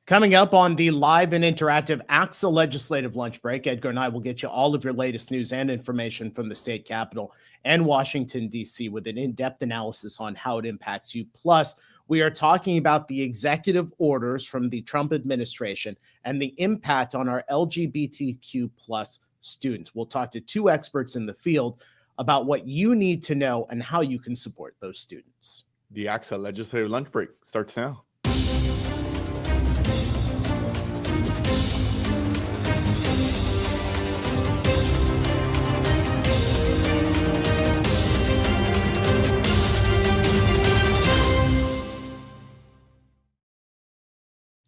Coming up on the live and interactive ACSA legislative lunch break, Edgar and I will get you all of your latest news and information from the state capitol and Washington, D.C., with an in-depth analysis on how it impacts you. Plus, we are talking about the executive orders from the Trump administration and the impact on our LGBTQ plus students. We'll talk to two experts in the field about what you need to know and how you can support those students. The ACSA legislative lunch break starts now.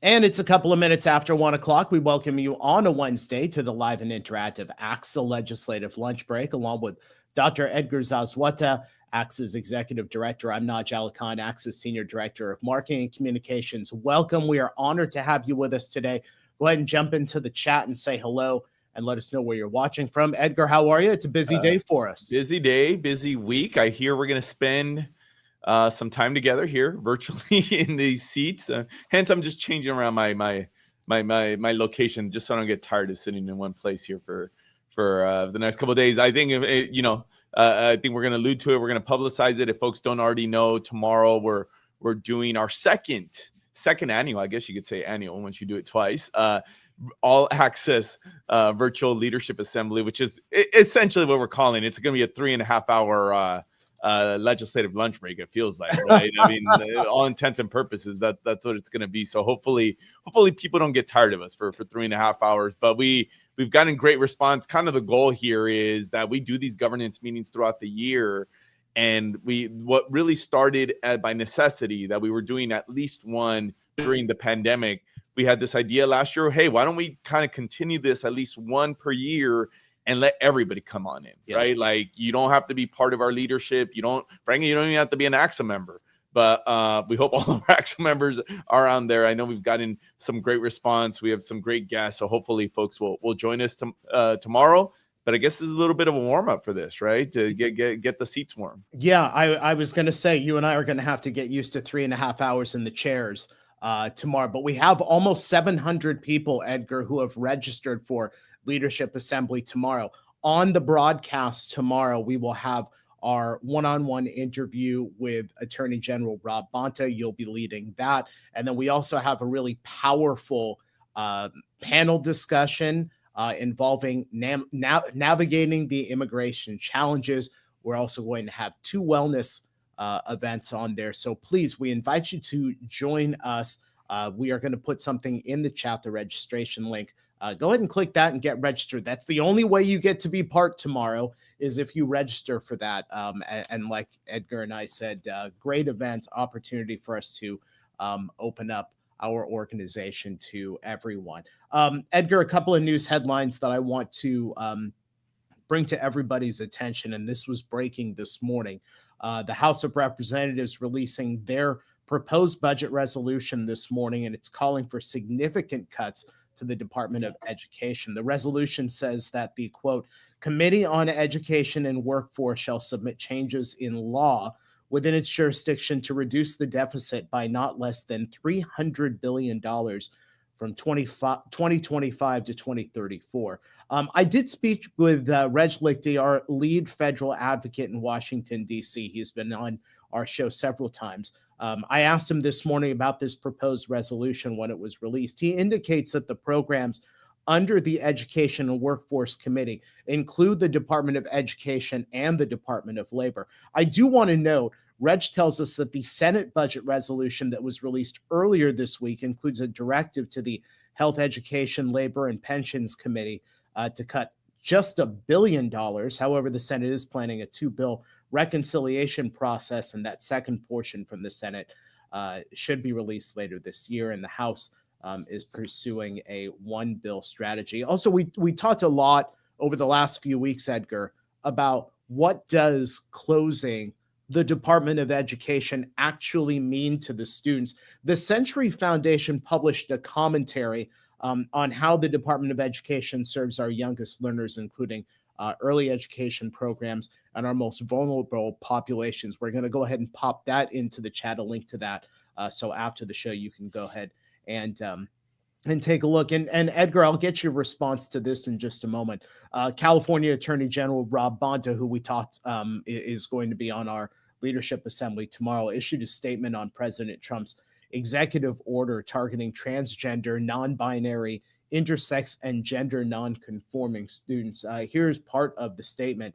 And it's a couple of minutes after 1 o'clock. We welcome you on a Wednesday to the live and interactive ACSA legislative lunch break, along with Dr. Edgar Zazwata, ACSA's executive director. I'm Naj Alikhan, ACSA's senior director of marketing and communications. Welcome. We are honored to have you with us today. Go ahead and jump into the chat and say hello and let us know where you're watching from. Edgar, how are you? It's a busy day for us. Busy day, busy week. I hear we're going to spend some time together here virtually in these seats. Hence, I'm just changing around my location just so I don't get tired of sitting in one place here for the next couple of days. I think I think we're going to allude to it. We're going to publicize it. If folks don't already know, tomorrow we're doing our second annual, I guess you could say annual once you do it twice, all access virtual leadership assembly, which is essentially what we're calling it. It's going to be a 3.5 hour legislative lunch break, it feels like, right? I mean, all intents and purposes, that's what it's going to be. So hopefully people don't get tired of us for 3.5 hours. But we've gotten great response. Kind of the goal here is that we do these governance meetings throughout the year, and what really started by necessity, that we were doing at least one during the pandemic. We had this idea last year, hey, why don't we kind of continue this at least one per year and let everybody come on in, right? Like, you don't have to be part of our leadership. Frankly, you don't even have to be an ACSA member. But we hope all of our ACSA members are on there. I know we've gotten some great response. We have some great guests. So hopefully folks will join us tomorrow. But I guess this is a little bit of a warm-up for this, right? To get the seats warm. Yeah, I was going to say, you and I are going to have to get used to 3.5 hours in the chairs tomorrow. But we have almost 700 people, Edgar, who have registered for Leadership Assembly tomorrow. On the broadcast tomorrow, we will have our one-on-one interview with Attorney General Rob Bonta. You'll be leading that. And then we also have a really powerful panel discussion involving navigating the immigration challenges. We're also going to have two wellness events on there. So please, we invite you to join us. We are going to put something in the chat, the registration link. Go ahead and click that and get registered. That's the only way you get to be part tomorrow, is if you register for that. And like Edgar and I said, great event, opportunity for us to open up our organization to everyone. Edgar, a couple of news headlines that I want to bring to everybody's attention, and this was breaking this morning. The House of Representatives releasing their proposed budget resolution this morning, and it's calling for significant cuts to the Department of Education. The resolution says that the, quote, Committee on Education and Workforce shall submit changes in law within its jurisdiction to reduce the deficit by not less than $300 billion from 2025 to 2034. I did speak with Reg Lichty, our lead federal advocate in Washington, D.C. He's been on our show several times. I asked him this morning about this proposed resolution when it was released. He indicates that the programs under the Education and Workforce Committee include the Department of Education and the Department of Labor. I do want to note, Reg tells us that the Senate budget resolution that was released earlier this week includes a directive to the Health, Education, Labor, and Pensions Committee to cut just $1 billion. However, the Senate is planning a two-bill reconciliation process, and that second portion from the Senate should be released later this year, and the House is pursuing a one-bill strategy. Also, we talked a lot over the last few weeks, Edgar, about what does closing the Department of Education actually mean to the students. The Century Foundation published a commentary on how the Department of Education serves our youngest learners, including early education programs and our most vulnerable populations. We're going to go ahead and pop that into the chat, a link to that. So after the show, you can go ahead and and take a look. And Edgar, I'll get your response to this in just a moment. California Attorney General Rob Bonta, who we talked is going to be on our leadership assembly tomorrow, issued a statement on President Trump's executive order targeting transgender, non-binary, intersex, and gender non-conforming students. Here's part of the statement.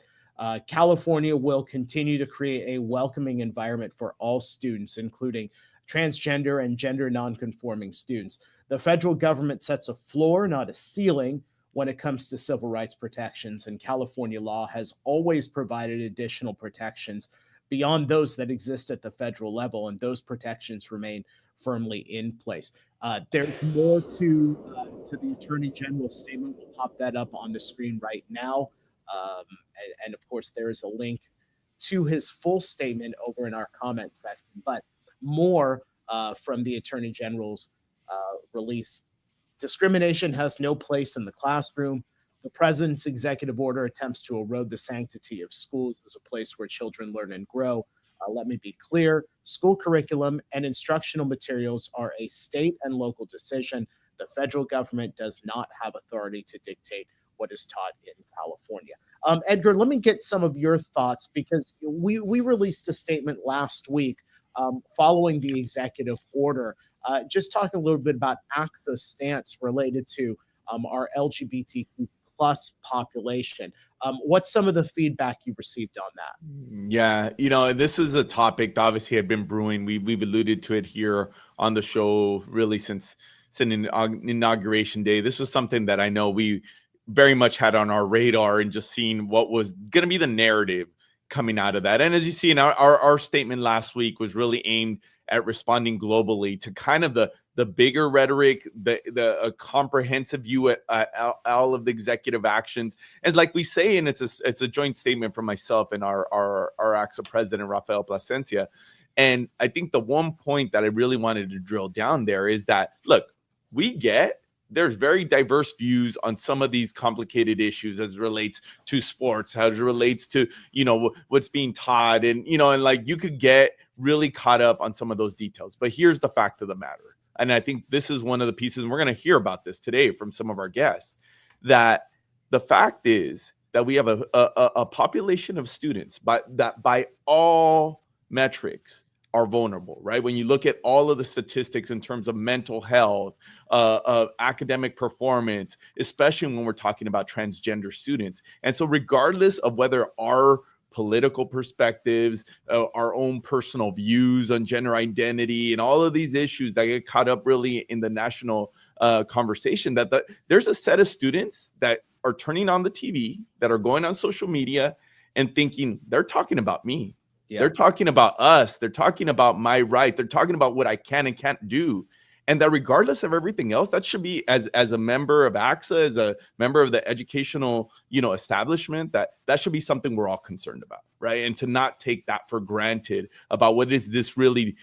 California will continue to create a welcoming environment for all students, including transgender and gender non-conforming students. The federal government sets a floor, not a ceiling, when it comes to civil rights protections, and California law has always provided additional protections beyond those that exist at the federal level, and those protections remain firmly in place. There's more to the Attorney General's statement. We'll pop that up on the screen right now. And of course, there is a link to his full statement over in our comment section, but more from the Attorney General's release. Discrimination has no place in the classroom. The president's executive order attempts to erode the sanctity of schools as a place where children learn and grow. Let me be clear, school curriculum and instructional materials are a state and local decision. The federal government does not have authority to dictate what is taught in California. Edgar, let me get some of your thoughts, because we released a statement last week following the executive order, just talking a little bit about ACSA's stance related to our LGBTQ plus population. What's some of the feedback you received on that? Yeah, this is a topic that obviously had been brewing. We've alluded to it here on the show really since inauguration day. This was something that I know we very much had on our radar, and just seeing what was going to be the narrative coming out of that. And as you see, in our statement last week was really aimed at responding globally to kind of the bigger rhetoric, the comprehensive view at all of the executive actions. And like we say, and it's a joint statement from myself and our ACSA president, Rafael Plasencia. And I think the one point that I really wanted to drill down there is that, look, there's very diverse views on some of these complicated issues as it relates to sports, how it relates to, what's being taught. And, and like you could get really caught up on some of those details. But here's the fact of the matter. And I think this is one of the pieces, and we're going to hear about this today from some of our guests, that the fact is that we have a population of students that by all metrics are vulnerable, right? When you look at all of the statistics in terms of mental health, of academic performance, especially when we're talking about transgender students. And so regardless of whether our political perspectives, our own personal views on gender identity, and all of these issues that get caught up really in the national conversation, there's a set of students that are turning on the TV, that are going on social media and thinking they're talking about me. Yeah. They're talking about us. They're talking about my right. They're talking about what I can and can't do. And that regardless of everything else, that should be, as a member of ACSA, as a member of the educational, establishment, that should be something we're all concerned about, right? And to not take that for granted about what is this really,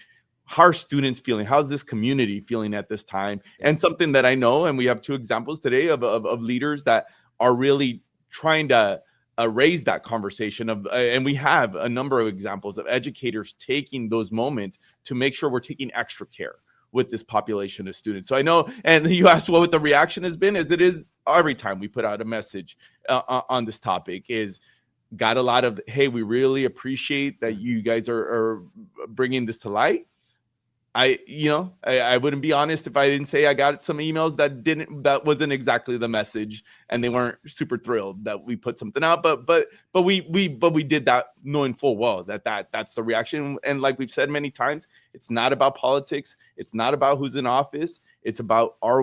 how are students feeling? How's this community feeling at this time? And something that I know, and we have two examples today of leaders that are really trying to raise that conversation and we have a number of examples of educators taking those moments to make sure we're taking extra care with this population of students. So I know, and you asked what the reaction has been, as it is every time we put out a message on this topic, is got a lot of, hey, we really appreciate that you guys are bringing this to light. I wouldn't be honest if I didn't say I got some emails that wasn't exactly the message, and they weren't super thrilled that we put something out. But we did that knowing full well that's the reaction. And like we've said many times, it's not about politics. It's not about who's in office. It's about, our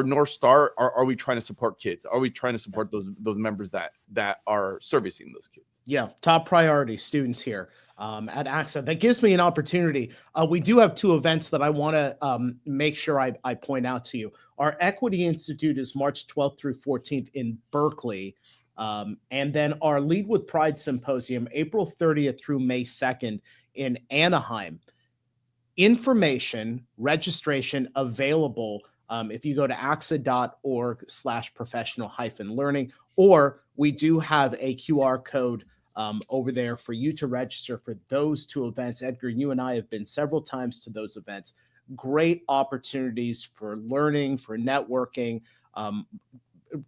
North Star? Are we trying to support kids? Are we trying to support those members that are servicing those kids? Yeah, top priority students here at ACSA. That gives me an opportunity. We do have two events that I want to make sure I point out to you. Our Equity Institute is March 12th through 14th in Berkeley. And then our Lead with Pride Symposium, April 30th through May 2nd in Anaheim. Information, registration available if you go to axa.org/professional-learning, or we do have a QR code over there for you to register for those two events. Edgar, you and I have been several times to those events. great opportunities for learning, for networking,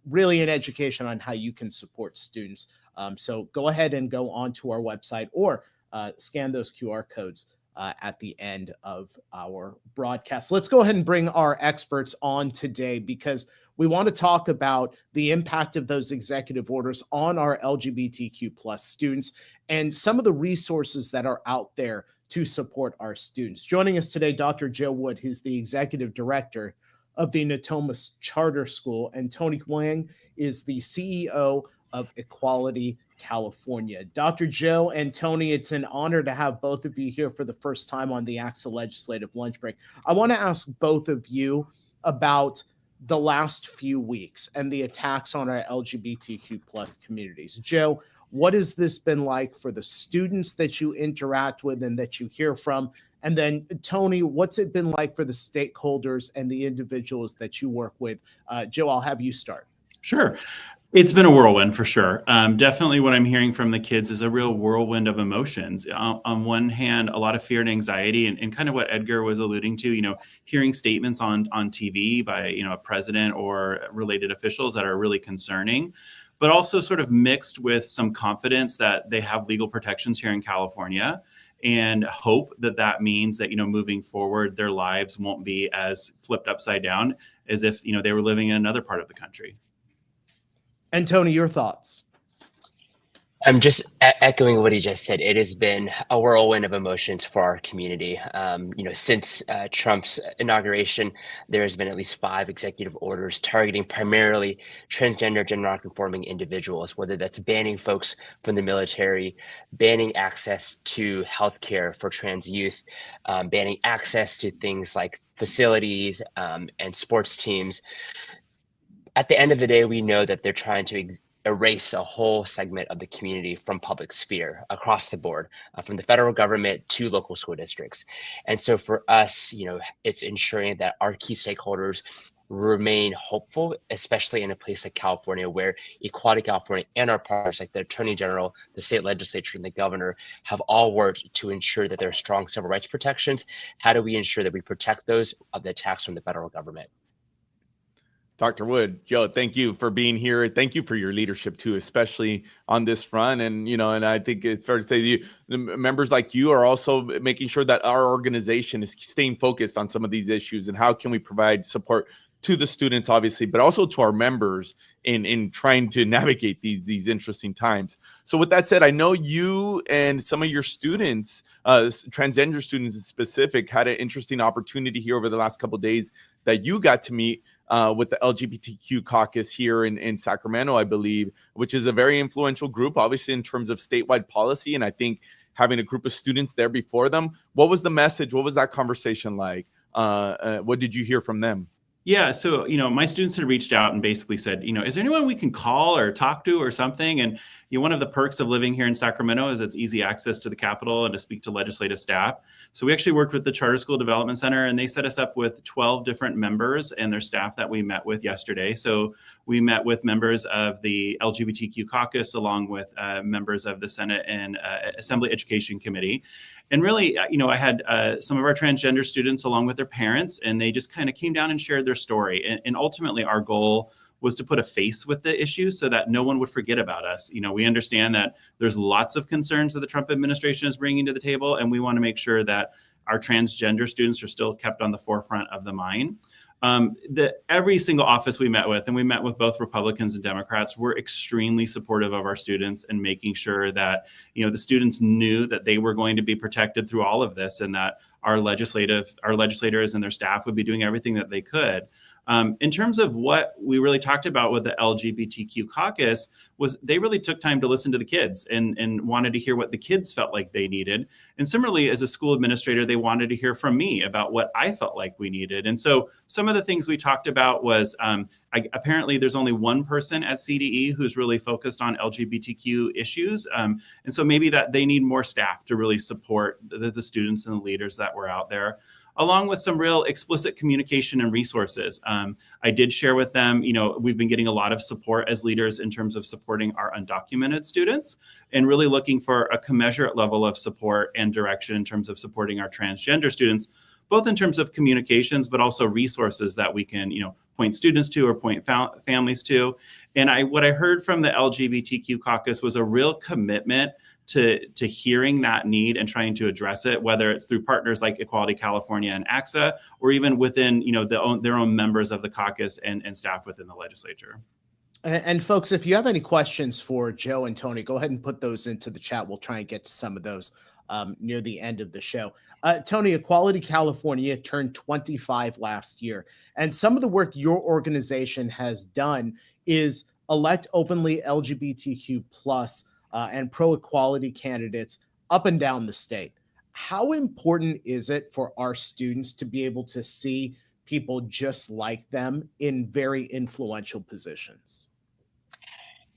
really an education on how you can support students. So go ahead and go onto our website or scan those QR codes at the end of our broadcast. Let's go ahead and bring our experts on today because we want to talk about the impact of those executive orders on our LGBTQ plus students and some of the resources that are out there to support our students. Joining us today, Dr. Joe Wood, who's the executive director of the Natomas Charter School, and Tony Hoang is the CEO of Equality California. Dr. Joe and Tony, it's an honor to have both of you here for the first time on the ACSA Legislative Lunch Break. I want to ask both of you about the last few weeks and the attacks on our LGBTQ plus communities. Joe, what has this been like for the students that you interact with and that you hear from? And then Tony, what's it been like for the stakeholders and the individuals that you work with? Joe, I'll have you start. Sure. It's been a whirlwind for sure. Definitely what I'm hearing from the kids is a real whirlwind of emotions. On one hand, a lot of fear and anxiety and kind of what Edgar was alluding to, hearing statements on TV by, a president or related officials that are really concerning, but also sort of mixed with some confidence that they have legal protections here in California and hope that means that, moving forward, their lives won't be as flipped upside down as if, they were living in another part of the country. And Tony, your thoughts? I'm just echoing what he just said. It has been a whirlwind of emotions for our community. Since Trump's inauguration, there has been at least 5 executive orders targeting primarily transgender, gender nonconforming individuals, whether that's banning folks from the military, banning access to healthcare for trans youth, banning access to things like facilities and sports teams. At the end of the day, we know that they're trying to erase a whole segment of the community from public sphere across the board, from the federal government to local school districts. And so for us, it's ensuring that our key stakeholders remain hopeful, especially in a place like California, where Equality California and our partners like the Attorney General, the state legislature, and the governor have all worked to ensure that there are strong civil rights protections. How do we ensure that we protect those of the attacks from the federal government? Dr. Wood, Joe, thank you for being here. Thank you for your leadership too, especially on this front. And, and I think it's fair to say the members like you are also making sure that our organization is staying focused on some of these issues and how can we provide support to the students, obviously, but also to our members in trying to navigate these interesting times. So with that said, I know you and some of your students, transgender students in specific, had an interesting opportunity here over the last couple of days that you got to meet with the LGBTQ caucus here in Sacramento, I believe, which is a very influential group, obviously, in terms of statewide policy. And I think having a group of students there before them, what was the message? What was that conversation like? What did you hear from them? Yeah. So, my students had reached out and basically said, is there anyone we can call or talk to or something? And one of the perks of living here in Sacramento is it's easy access to the Capitol and to speak to legislative staff. So we actually worked with the Charter School Development Center, and they set us up with 12 different members and their staff that we met with yesterday. So we met with members of the LGBTQ caucus, along with members of the Senate and Assembly Education Committee. And really, I had some of our transgender students along with their parents, and they just kind of came down and shared their story. And ultimately, our goal was to put a face with the issue so that no one would forget about us. We understand that there's lots of concerns that the Trump administration is bringing to the table, and we want to make sure that our transgender students are still kept on the forefront of the mind. Every single office we met with, and we met with both Republicans and Democrats, were extremely supportive of our students and making sure that, the students knew that they were going to be protected through all of this, and that our legislators and their staff would be doing everything that they could. In terms of what we really talked about with the LGBTQ caucus was they really took time to listen to the kids and wanted to hear what the kids felt like they needed. And similarly, as a school administrator, they wanted to hear from me about what I felt like we needed. And so some of the things we talked about was apparently there's only one person at CDE who's really focused on LGBTQ issues. And so maybe that they need more staff to really support the students and the leaders that were out there, along with some real explicit communication and resources. I did share with them, we've been getting a lot of support as leaders in terms of supporting our undocumented students and really looking for a commensurate level of support and direction in terms of supporting our transgender students. both in terms of communications, but also resources that we can, point students to or point families to. And what I heard from the LGBTQ caucus was a real commitment to hearing that need and trying to address it, whether it's through partners like Equality California and ACSA, or even within, their own members of the caucus and staff within the legislature. And folks, if you have any questions for Joe and Tony, go ahead and put those into the chat. We'll try and get to some of those near the end of the show. Tony, Equality California turned 25 last year. And some of the work your organization has done is elect openly LGBTQ plus and pro-equality candidates up and down the state. How important is it for our students to be able to see people just like them in very influential positions?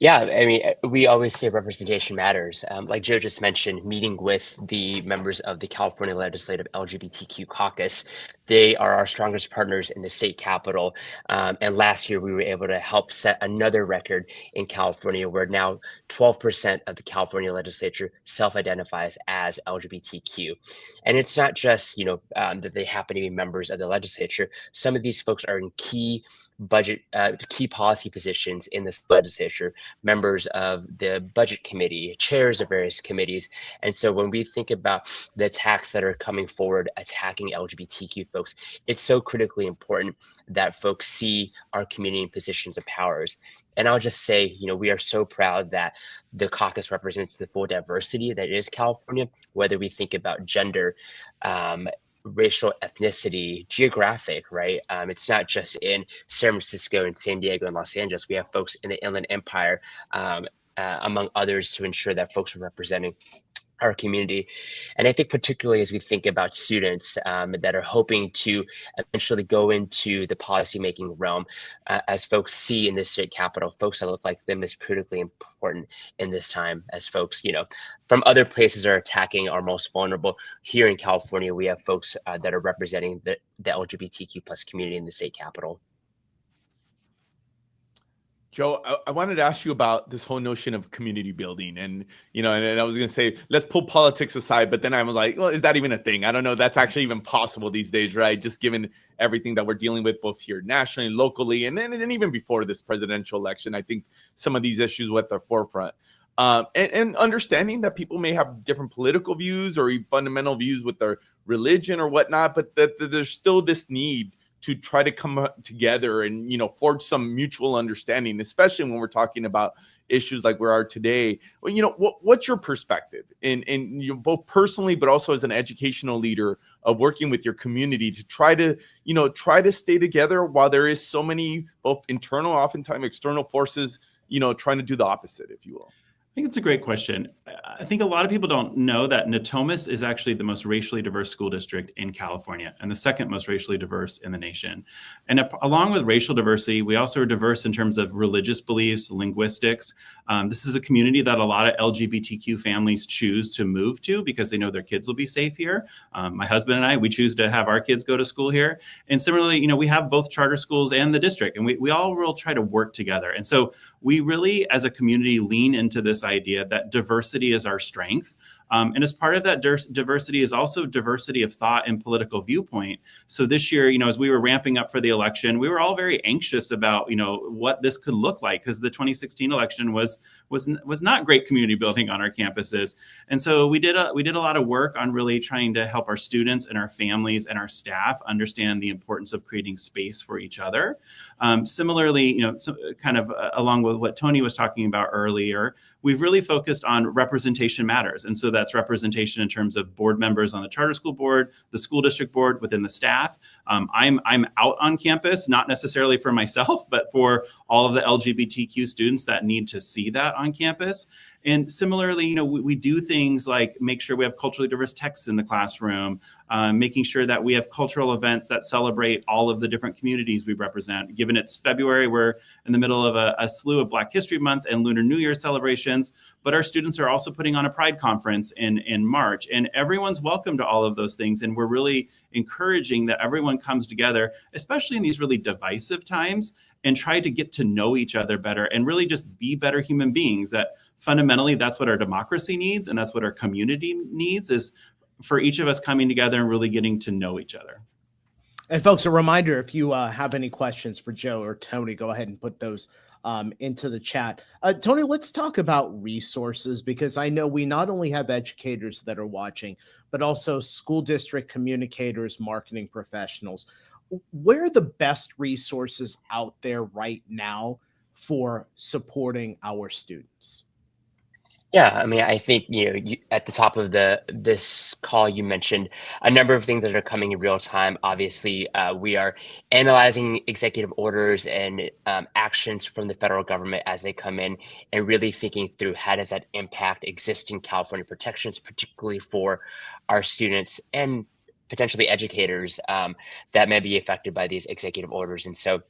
Yeah, I mean, we always say representation matters. Like Joe just mentioned, meeting with the members of the California Legislative LGBTQ Caucus, they are our strongest partners in the state capitol. And last year, we were able to help set another record in California, where now 12% of the California legislature self-identifies as LGBTQ. And it's not just, that they happen to be members of the legislature. Some of these folks are in key policy positions in this legislature, members of the budget committee, chairs of various committees. And so when we think about the attacks that are coming forward, attacking LGBTQ folks, it's so critically important that folks see our community in positions of powers. And I'll just say, we are so proud that the caucus represents the full diversity that is California, whether we think about gender, racial, ethnicity, geographic, right? It's not just in San Francisco and San Diego and Los Angeles. We have folks in the Inland Empire, among others, to ensure that folks are representing our community. And I think particularly as we think about students that are hoping to eventually go into the policymaking realm, as folks see in the state capitol, folks that look like them is critically important in this time, as folks, from other places are attacking our most vulnerable. Here in California, we have folks that are representing the LGBTQ plus community in the state capitol. Joe, I wanted to ask you about this whole notion of community building, and and I was going to say, let's pull politics aside, but then I was like, well, is that even a thing? I don't know. That's actually even possible these days, right? Just given everything that we're dealing with, both here nationally, locally, and even before this presidential election, I think some of these issues were at the forefront. And understanding that people may have different political views or even fundamental views with their religion or whatnot, but that there's still this need to try to come together and, forge some mutual understanding, especially when we're talking about issues like we are today. Well, what's your perspective in both personally, but also as an educational leader of working with your community to try to stay together while there is so many both internal, oftentimes external forces, trying to do the opposite, if you will? I think it's a great question. I think a lot of people don't know that Natomas is actually the most racially diverse school district in California and the second most racially diverse in the nation. And along with racial diversity, we also are diverse in terms of religious beliefs, linguistics. This is a community that a lot of LGBTQ families choose to move to because they know their kids will be safe here. My husband and I, we choose to have our kids go to school here. And similarly, we have both charter schools and the district, and we all will try to work together. And so we really, as a community, lean into this idea that diversity is our strength. And as part of that diversity is also diversity of thought and political viewpoint. So this year, as we were ramping up for the election, we were all very anxious about, what this could look like, because the 2016 election was not great community building on our campuses. And so we did a lot of work on really trying to help our students and our families and our staff understand the importance of creating space for each other. Similarly, kind of along with what Tony was talking about earlier, we've really focused on representation matters. And so that's representation in terms of board members on the charter school board, the school district board, within the staff. I'm out on campus, not necessarily for myself, but for all of the LGBTQ students that need to see that on campus. And similarly, we do things like make sure we have culturally diverse texts in the classroom, making sure that we have cultural events that celebrate all of the different communities we represent. Given it's February, we're in the middle of a slew of Black History Month and Lunar New Year celebrations, but our students are also putting on a Pride conference in March, and everyone's welcome to all of those things. And we're really encouraging that everyone comes together, especially in these really divisive times, and try to get to know each other better and really just be better human beings. That fundamentally, that's what our democracy needs, and that's what our community needs, is for each of us coming together and really getting to know each other. And folks, a reminder, if you have any questions for Joe or Tony, go ahead and put those into the chat. Tony, let's talk about resources, because I know we not only have educators that are watching, but also school district communicators, marketing professionals. Where are the best resources out there right now for supporting our students? Yeah, I mean, I think at the top of this call, you mentioned a number of things that are coming in real time. Obviously, we are analyzing executive orders and actions from the federal government as they come in, and really thinking through how does that impact existing California protections, particularly for our students and potentially educators that may be affected by these executive orders. And so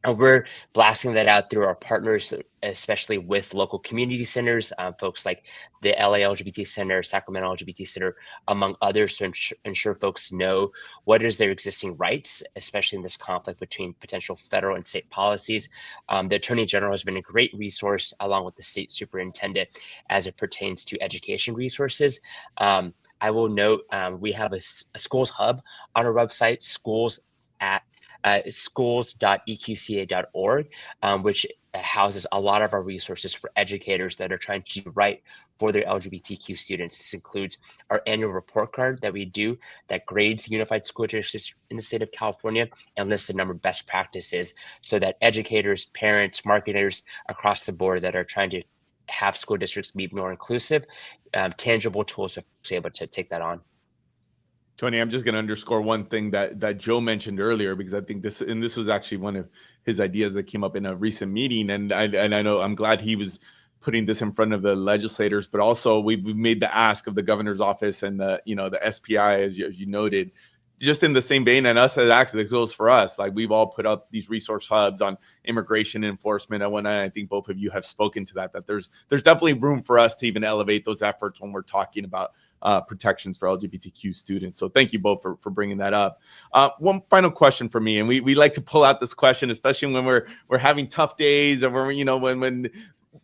we're blasting that out through our partners, especially with local community centers, folks like the LA LGBT Center, Sacramento LGBT Center, among others, to ensure folks know what is their existing rights, especially in this conflict between potential federal and state policies. The Attorney General has been a great resource, along with the state superintendent, as it pertains to education resources. I will note we have a schools hub on our website, schools.eqca.org, which houses a lot of our resources for educators that are trying to do right for their LGBTQ students. This includes our annual report card that we do that grades unified school districts in the state of California and lists a number of best practices so that educators, parents, marketers across the board that are trying to have school districts be more inclusive, tangible tools to be able to take that on. Tony, I'm just going to underscore one thing that Joe mentioned earlier, because I think this was actually one of his ideas that came up in a recent meeting. And I know I'm glad he was putting this in front of the legislators, but also we've made the ask of the governor's office and the SPI, as you noted, just in the same vein, and us as ACSA, that goes for us. Like, we've all put up these resource hubs on immigration enforcement. And I think both of you have spoken to that there's definitely room for us to even elevate those efforts when we're talking about protections for LGBTQ students. So thank you both for bringing that up. One final question for me, and we like to pull out this question, especially when we're having tough days, and when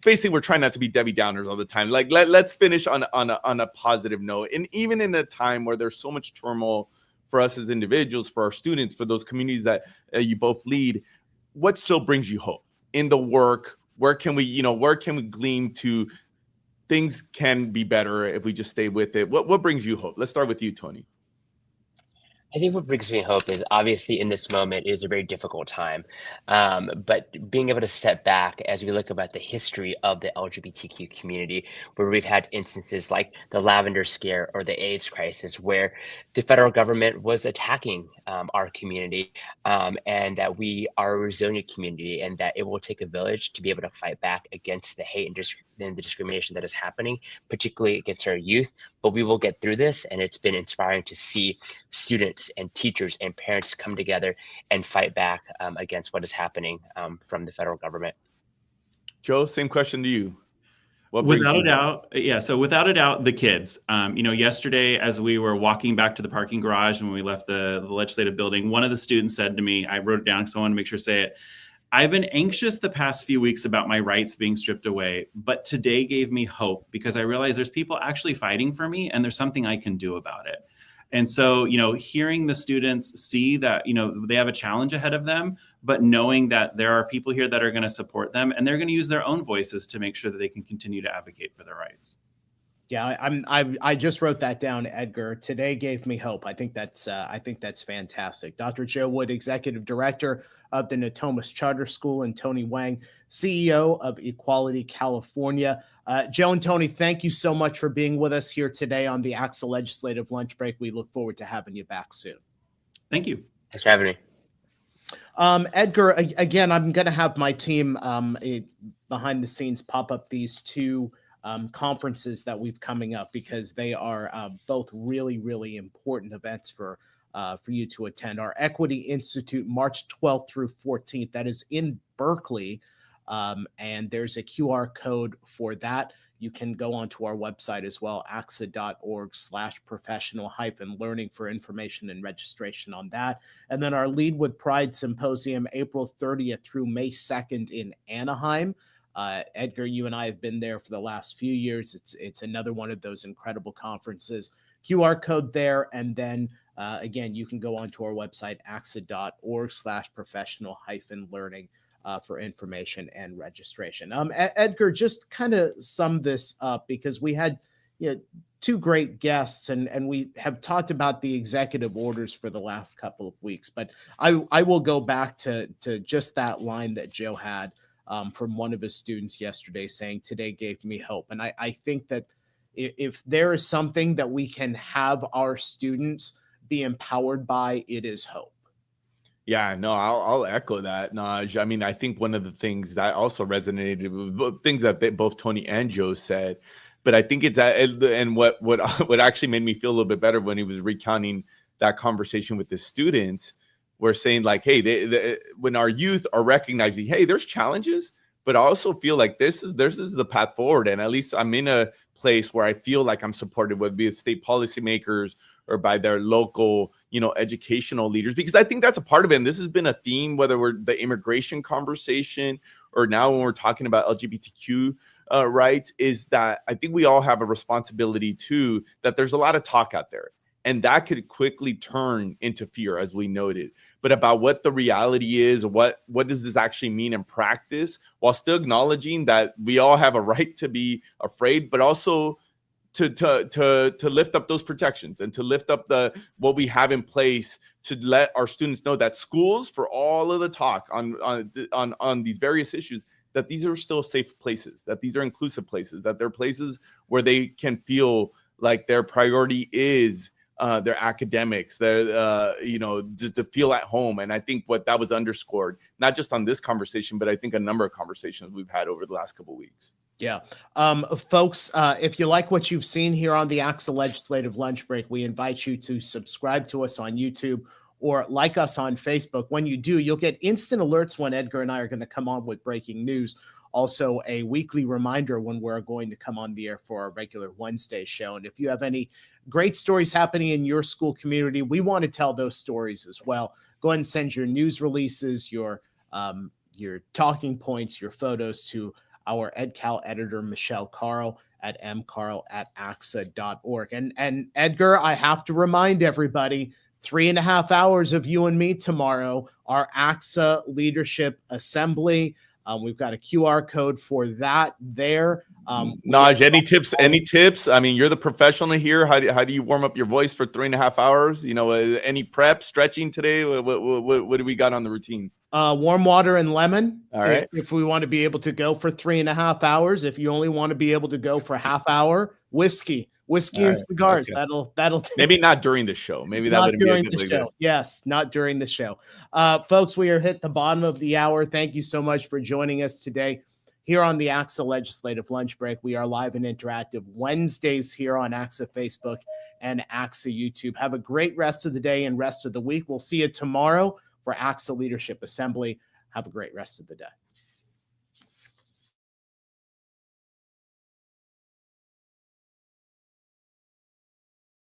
basically we're trying not to be Debbie Downers all the time. Like, let's finish on a positive note. And even in a time where there's so much turmoil for us as individuals, for our students, for those communities that you both lead, what still brings you hope in the work? Where can we glean to things can be better if we just stay with it? What brings you hope? Let's start with you, Tony. I think what brings me hope is, obviously in this moment is a very difficult time, but being able to step back as we look about the history of the LGBTQ community, where we've had instances like the Lavender Scare or the AIDS crisis, where the federal government was attacking our community, and that we are a resilient community, and that it will take a village to be able to fight back against the hate and the discrimination that is happening, particularly against our youth. But we will get through this, and it's been inspiring to see students and teachers and parents come together and fight back against what is happening from the federal government. Joe, same question to you. Without a doubt, yeah. So without a doubt, the kids. Yesterday, as we were walking back to the parking garage and when we left the legislative building, one of the students said to me, I wrote it down because I want to make sure to say it, I've been anxious the past few weeks about my rights being stripped away, but today gave me hope because I realized there's people actually fighting for me and there's something I can do about it. And so, hearing the students see that, they have a challenge ahead of them, but knowing that there are people here that are going to support them and they're going to use their own voices to make sure that they can continue to advocate for their rights. Yeah, I just wrote that down, Edgar. Today gave me hope. I think that's fantastic. Dr. Joe Wood, Executive Director of the Natomas Charter School, and Tony Hoang, CEO of Equality California. Joe and Tony, thank you so much for being with us here today on the ACSA Legislative Lunch Break. We look forward to having you back soon. Thank you. Thanks for having me. Edgar, again, I'm going to have my team behind the scenes pop up these two conferences that we've coming up, because they are both really, really important events for you to attend. Our Equity Institute, March 12th through 14th, that is in Berkeley, and there's a QR code for that. You can go onto our website as well, ACSA.org/professional-learning for information and registration on that. And then our Lead with Pride Symposium, April 30th through May 2nd in Anaheim. Edgar, you and I have been there for the last few years. It's another one of those incredible conferences. QR code there. And then again, you can go onto our website, ACSA.org/professional-learning for information and registration. Edgar, just kind of sum this up, because we had two great guests, and we have talked about the executive orders for the last couple of weeks. But I will go back to just that line that Joe had from one of his students yesterday, saying, "Today gave me hope." And I think that if there is something that we can have our students be empowered by, it is hope. Yeah, no, I'll echo that, Naj. I mean, I think one of the things that also resonated with things that both Tony and Joe said, but I think it's that, and what actually made me feel a little bit better when he was recounting that conversation with the students, were saying like, hey, when our youth are recognizing, hey, there's challenges, but I also feel like this is the path forward, and at least I'm in a place where I feel like I'm supported, whether it be state policymakers or by their local, educational leaders, because I think that's a part of it. And this has been a theme, whether we're the immigration conversation or now when we're talking about LGBTQ rights, is that I think we all have a responsibility too, that there's a lot of talk out there, and that could quickly turn into fear, as we noted. But about what the reality is, what does this actually mean in practice, while still acknowledging that we all have a right to be afraid, but also to lift up those protections and to lift up what we have in place to let our students know that schools, for all of the talk on these various issues, that these are still safe places, that these are inclusive places, that they're places where they can feel like their priority is their academics, just to feel at home. And I think what that was underscored, not just on this conversation, but I think a number of conversations we've had over the last couple of weeks. Yeah. Folks, if you like what you've seen here on the ACSA Legislative Lunch Break, we invite you to subscribe to us on YouTube or like us on Facebook. When you do, you'll get instant alerts when Edgar and I are going to come on with breaking news. Also, a weekly reminder when we're going to come on the air for our regular Wednesday show. And if you have any great stories happening in your school community, we want to tell those stories as well. Go ahead and send your news releases, your talking points, your photos to our EdCal editor, Michelle Carl, at mcarl@acsa.org. And Edgar, I have to remind everybody, 3.5 hours of you and me tomorrow, our ACSA Leadership Assembly. We've got a QR code for that there. Naj, any tips? I mean, you're the professional here. How do you warm up your voice for 3.5 hours? Any prep, stretching today? What do we got on the routine? Warm water and lemon. All right. If we want to be able to go for 3.5 hours, if you only want to be able to go for half hour, whiskey and cigars. Okay. That'll maybe not during the show. Maybe that wouldn't be a good way to go. Yes, not during the show. Folks, we are hit the bottom of the hour. Thank you so much for joining us today here on the ACSA Legislative Lunch Break. We are live and interactive Wednesdays here on ACSA Facebook and ACSA YouTube. Have a great rest of the day and rest of the week. We'll see you tomorrow for ACSA Leadership Assembly. Have a great rest of the day.